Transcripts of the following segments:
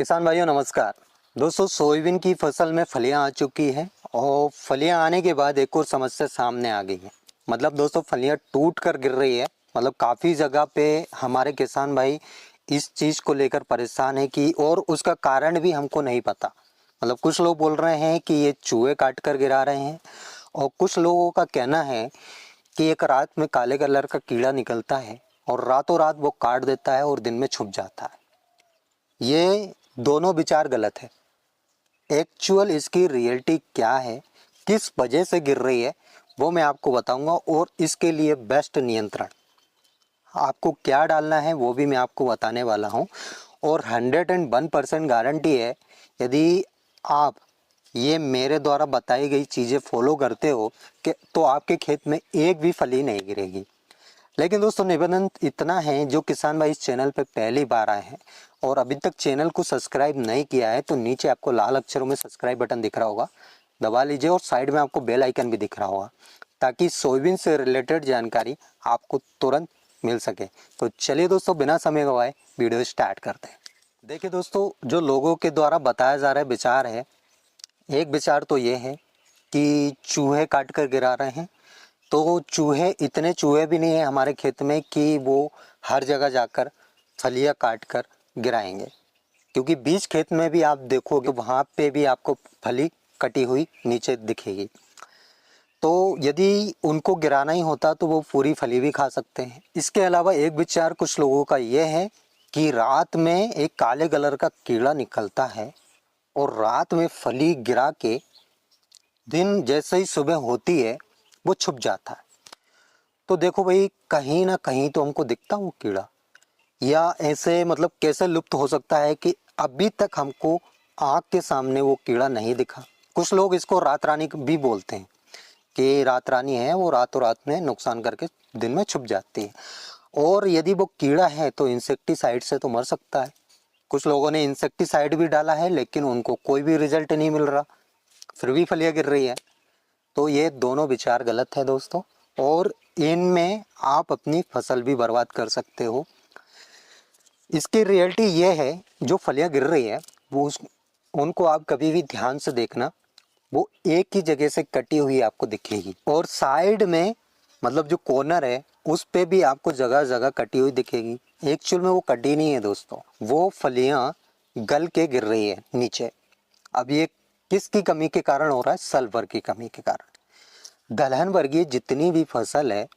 किसान भाइयों नमस्कार। दोस्तों सोयाबीन की फसल में फलियां आ चुकी है और फलियां आने के बाद एक और समस्या सामने आ गई है। मतलब दोस्तों फलियां टूट कर गिर रही है। मतलब काफ़ी जगह पे हमारे किसान भाई इस चीज़ को लेकर परेशान है कि और उसका कारण भी हमको नहीं पता। मतलब कुछ लोग बोल रहे हैं कि ये चूहे काट कर गिरा रहे हैं और कुछ लोगों का कहना है कि एक रात में काले कलर का कीड़ा निकलता है और रातों रात वो काट देता है और दिन में छुप जाता है। ये दोनों विचार गलत है। एक्चुअल इसकी रियलिटी क्या है, किस वजह से गिर रही है, वो मैं आपको बताऊंगा और इसके लिए बेस्ट नियंत्रण आपको क्या डालना है वो भी मैं आपको बताने वाला हूं। और 101% गारंटी है, यदि आप ये मेरे द्वारा बताई गई चीज़ें फॉलो करते हो कि तो आपके खेत में एक भी फली नहीं गिरेगी। लेकिन दोस्तों निवेदन इतना है, जो किसान भाई इस चैनल पे पहली बार आए हैं और अभी तक चैनल को सब्सक्राइब नहीं किया है तो नीचे आपको लाल अक्षरों में सब्सक्राइब बटन दिख रहा होगा, दबा लीजिए और साइड में आपको बेल आइकन भी दिख रहा होगा ताकि सोयाबीन से रिलेटेड जानकारी आपको तुरंत मिल सके। तो चलिए दोस्तों बिना समय गवाए वीडियो स्टार्ट करते हैं। देखिए दोस्तों, जो लोगों के द्वारा बताया जा रहा है विचार है, एक विचार तो ये है कि चूहे काट कर गिरा रहे हैं। तो चूहे, इतने चूहे भी नहीं है हमारे खेत में कि वो हर जगह जाकर फलियां काट कर गिराएंगे, क्योंकि बीच खेत में भी आप देखोगे वहाँ पे भी आपको फली कटी हुई नीचे दिखेगी। तो यदि उनको गिराना ही होता तो वो पूरी फली भी खा सकते हैं। इसके अलावा एक विचार कुछ लोगों का ये है कि रात में एक काले कलर का कीड़ा निकलता है और रात में फली गिरा के दिन जैसे ही सुबह होती है वो छुप जाता है। तो देखो भाई, कहीं ना कहीं तो हमको दिखता वो कीड़ा, या ऐसे मतलब कैसे लुप्त हो सकता है कि अभी तक हमको आँख के सामने वो कीड़ा नहीं दिखा। कुछ लोग इसको रात रानी भी बोलते हैं कि रात रानी है, वो रातों रात में नुकसान करके दिन में छुप जाती है। और यदि वो कीड़ा है तो इंसेक्टिसाइड से तो मर सकता है। कुछ लोगों ने इंसेक्टिसाइड भी डाला है लेकिन उनको कोई भी रिजल्ट नहीं मिल रहा, फिर भी फलियाँ गिर रही है। तो ये दोनों विचार गलत है दोस्तों, और इनमें आप अपनी फसल भी बर्बाद कर सकते हो। इसकी रियलिटी ये है, जो फलियां गिर रही है वो उनको आप कभी भी ध्यान से देखना, वो एक ही जगह से कटी हुई आपको दिखेगी और साइड में मतलब जो कॉर्नर है उस पे भी आपको जगह जगह कटी हुई दिखेगी। एक्चुअल में वो कटी नहीं है दोस्तों, वो फलियां गल के गिर रही है नीचे। अब ये किसकी कमी के कारण हो रहा है? सल्फर की कमी के कारण। दलहन वर्गीय जितनी भी फसल है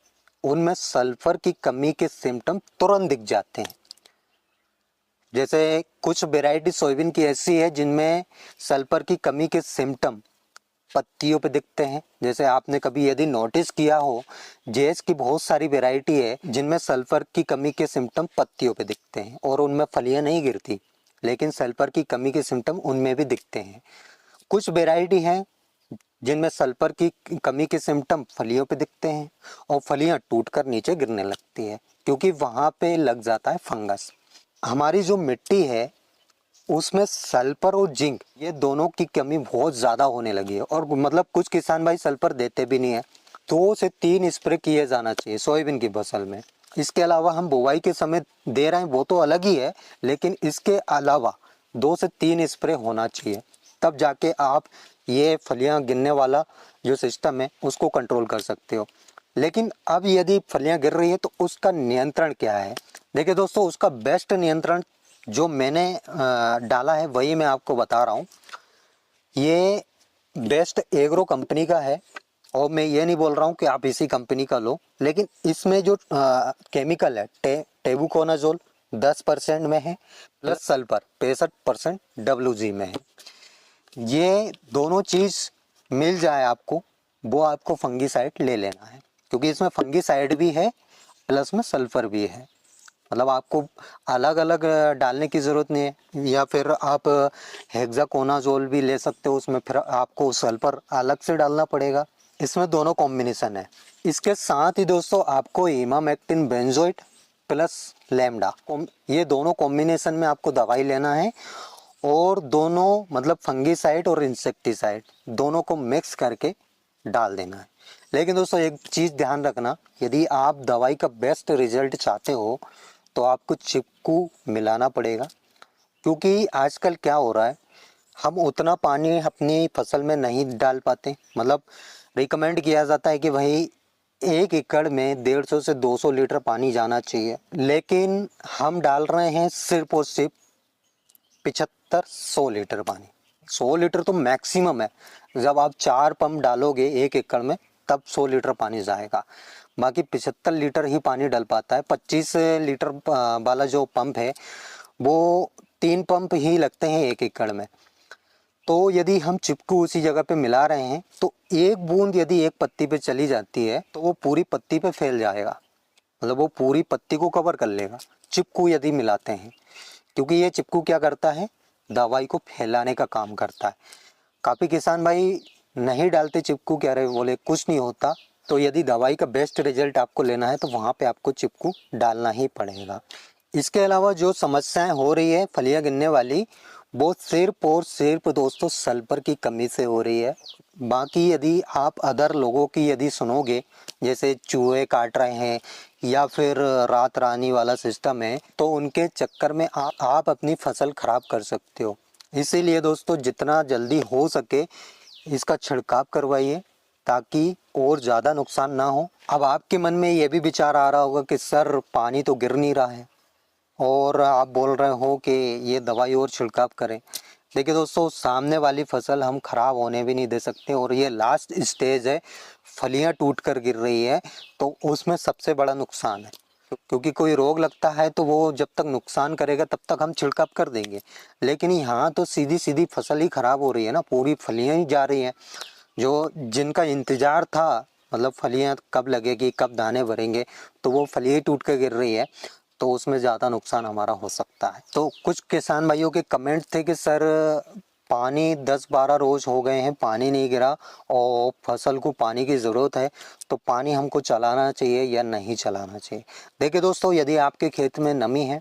उनमें सल्फर की कमी के सिम्टम तुरंत दिख जाते हैं। जैसे कुछ वेराइटी सोयाबीन की ऐसी है जिनमें सल्फर की कमी के सिम्टम पत्तियों पे दिखते हैं। जैसे आपने कभी यदि नोटिस किया हो, जेएस की बहुत सारी वेराइटी है जिनमें सल्फर की कमी के सिम्टम पत्तियों पे दिखते हैं और उनमें फलियां नहीं गिरती, लेकिन सल्फर की कमी के सिम्टम उनमें भी दिखते हैं। कुछ वेराइटी हैं जिनमें सल्फर की कमी के सिम्टम फलियों पे दिखते हैं और फलियां टूटकर नीचे गिरने लगती है क्योंकि वहाँ पे लग जाता है फंगस। हमारी जो मिट्टी है उसमें सल्फर और जिंक ये दोनों की कमी बहुत ज़्यादा होने लगी है और मतलब कुछ किसान भाई सल्फर देते भी नहीं है। 2 से 3 स्प्रे किए जाना चाहिए सोयाबीन की फसल में। इसके अलावा हम बुवाई के समय दे रहे हैं वो तो अलग ही है, लेकिन इसके अलावा 2 से 3 स्प्रे होना चाहिए, तब जाके आप ये फलियां गिरने वाला जो सिस्टम है उसको कंट्रोल कर सकते हो। लेकिन अब यदि फलियां गिर रही है तो उसका नियंत्रण क्या है? देखिए दोस्तों, उसका बेस्ट नियंत्रण जो मैंने डाला है वही मैं आपको बता रहा हूँ। ये बेस्ट एग्रो कंपनी का है और मैं ये नहीं बोल रहा हूँ कि आप इसी कंपनी का लो, लेकिन इसमें जो केमिकल है टेबुकोनाजोल 10% में है प्लस सल्फर 65% WG में है। ये दोनों चीज़ मिल जाए आपको, वो आपको फंगीसाइड ले लेना है क्योंकि इसमें फंगीसाइड भी है प्लस में सल्फर भी है। मतलब आपको अलग अलग डालने की ज़रूरत नहीं है, या फिर आप हेक्साकोनाजोल भी ले सकते हो, उसमें फिर आपको सल्फर अलग से डालना पड़ेगा। इसमें दोनों कॉम्बिनेशन है। इसके साथ ही दोस्तों आपको इमामेक्टिन बेंजोइट प्लस लैम्डा, ये दोनों कॉम्बिनेशन में आपको दवाई लेना है और दोनों मतलब फंगीसाइड और इंसेक्टिसाइड दोनों को मिक्स करके डाल देना है। लेकिन दोस्तों एक चीज़ ध्यान रखना, यदि आप दवाई का बेस्ट रिजल्ट चाहते हो तो आपको चिपकू मिलाना पड़ेगा। क्योंकि आजकल क्या हो रहा है, हम उतना पानी अपनी फसल में नहीं डाल पाते। मतलब रिकमेंड किया जाता है कि भाई 1 एकड़ में 150 से 200 लीटर पानी जाना चाहिए, लेकिन हम डाल रहे हैं सिर्फ और सिर्फ 75-100 लीटर पानी। 100 लीटर तो मैक्सिमम है। जब आप 4 पंप डालोगे 1 एकड़ में तब 100 लीटर पानी जाएगा, बाकी 75 लीटर ही पानी डल पाता है। 25 लीटर वाला जो पंप है वो 3 पंप ही लगते हैं 1 एकड़ में। तो यदि हम चिपकू उसी जगह पे मिला रहे हैं तो एक बूंद यदि एक पत्ती पे चली जाती है तो वो पूरी पत्ती पे फैल जाएगा, मतलब वो पूरी पत्ती को कवर कर लेगा चिपकू यदि मिलाते हैं। क्योंकि ये चिपकू क्या करता है, दवाई को फैलाने का काम करता है। काफ़ी किसान भाई नहीं डालते चिपकू, कह रहे बोले कुछ नहीं होता। तो यदि दवाई का बेस्ट रिजल्ट आपको लेना है तो वहाँ पे आपको चिपकू डालना ही पड़ेगा। इसके अलावा जो समस्याएं हो रही है फलियां गिरने वाली, वो सिर्फ और सिर्फ दोस्तों सल्फर की कमी से हो रही है। बाकी यदि आप अदर लोगों की यदि सुनोगे, जैसे चूहे काट रहे हैं या फिर रात रानी वाला सिस्टम है, तो उनके चक्कर में आप अपनी फसल खराब कर सकते हो। इसीलिए दोस्तों जितना जल्दी हो सके इसका छिड़काव करवाइए ताकि और ज़्यादा नुकसान ना हो। अब आपके मन में ये भी विचार आ रहा होगा कि सर पानी तो गिर नहीं रहा है और आप बोल रहे हो कि ये दवाई और छिड़काव करें। देखिए दोस्तों, सामने वाली फसल हम खराब होने भी नहीं दे सकते और ये लास्ट स्टेज है, फलियां टूट कर गिर रही है तो उसमें सबसे बड़ा नुकसान है। क्योंकि कोई रोग लगता है तो वो जब तक नुकसान करेगा तब तक हम छिड़काव कर देंगे, लेकिन यहाँ तो सीधी सीधी फसल ही खराब हो रही है ना, पूरी फलियां ही जा रही हैं। जो जिनका इंतजार था, मतलब फलियां कब लगेगी कब दाने भरेंगे, तो वो फलियां टूट कर गिर रही है, तो उसमें ज़्यादा नुकसान हमारा हो सकता है। तो कुछ किसान भाइयों के कमेंट थे कि सर पानी 10-12 रोज हो गए हैं पानी नहीं गिरा और फसल को पानी की ज़रूरत है, तो पानी हमको चलाना चाहिए या नहीं चलाना चाहिए। देखिए दोस्तों, यदि आपके खेत में नमी है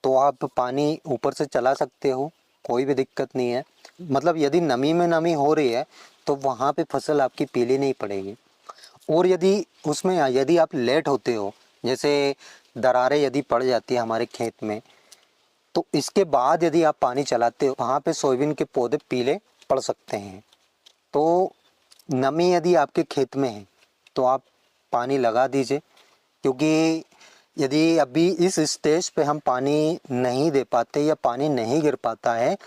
तो आप पानी ऊपर से चला सकते हो, कोई भी दिक्कत नहीं है। मतलब यदि नमी में नमी हो रही है तो वहाँ पे फसल आपकी पीली नहीं पड़ेगी। और यदि उसमें यदि आप लेट होते हो, जैसे दरारें यदि पड़ जाती है हमारे खेत में, तो इसके बाद यदि आप पानी चलाते हो वहाँ पे सोयाबीन के पौधे पीले पड़ सकते हैं। तो नमी यदि आपके खेत में है तो आप पानी लगा दीजिए, क्योंकि यदि अभी इस स्टेज पे हम पानी नहीं दे पाते या पानी नहीं गिर पाता है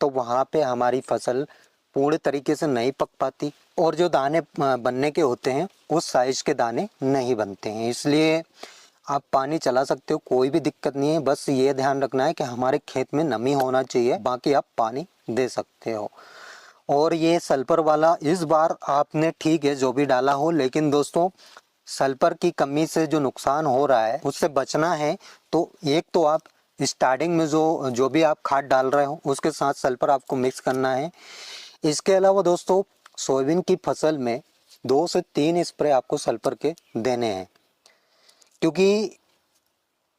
तो वहाँ पे हमारी फसल पूरे तरीके से नहीं पक पाती और जो दाने बनने के होते हैं उस साइज के दाने नहीं बनते हैं। इसलिए आप पानी चला सकते हो, कोई भी दिक्कत नहीं है। बस ये ध्यान रखना है कि हमारे खेत में नमी होना चाहिए, बाकी आप पानी दे सकते हो। और ये सल्फर वाला इस बार आपने ठीक है जो भी डाला हो, लेकिन दोस्तों सल्फर की कमी से जो नुकसान हो रहा है उससे बचना है तो एक तो आप स्टार्टिंग में जो भी आप खाद डाल रहे हो उसके साथ सल्फर आपको मिक्स करना है। इसके अलावा दोस्तों सोयाबीन की फसल में 2 से 3 स्प्रे आपको सल्फर के देने हैं, क्योंकि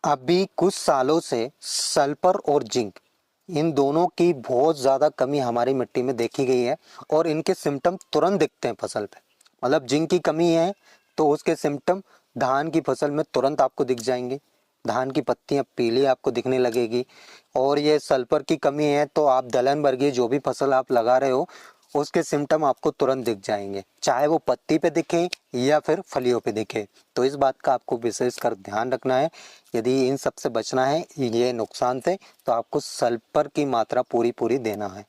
अभी कुछ सालों से सल्फर और जिंक इन दोनों की बहुत ज़्यादा कमी हमारी मिट्टी में देखी गई है और इनके सिम्टम तुरंत दिखते हैं फसल पे। मतलब जिंक की कमी है तो उसके सिम्टम धान की फसल में तुरंत आपको दिख जाएंगे, धान की पत्तियां पीली आपको दिखने लगेगी। और ये सल्फर की कमी है तो आप दलहन वर्गीय जो भी फसल आप लगा रहे हो उसके सिम्टम आपको तुरंत दिख जाएंगे, चाहे वो पत्ती पे दिखे या फिर फलियों पे दिखे। तो इस बात का आपको विशेष कर ध्यान रखना है। यदि इन सब से बचना है ये नुकसान से, तो आपको सल्फर की मात्रा पूरी देना है।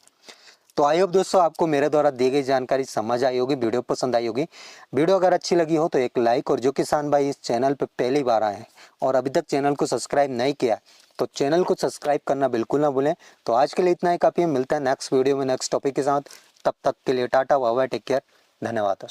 तो आई होप दोस्तों आपको मेरे द्वारा दी गई जानकारी समझ आई होगी, वीडियो पसंद आई होगी। वीडियो अगर अच्छी लगी हो तो एक लाइक, और जो किसान भाई इस चैनल पर पहली बार आए हैं और अभी तक चैनल को सब्सक्राइब नहीं किया तो चैनल को सब्सक्राइब करना बिल्कुल ना भूलें। तो आज के लिए इतना ही काफ़ी है, मिलता है नेक्स्ट वीडियो में नेक्स्ट टॉपिक के साथ। तब तक के लिए tata bye bye, take care, धन्यवाद।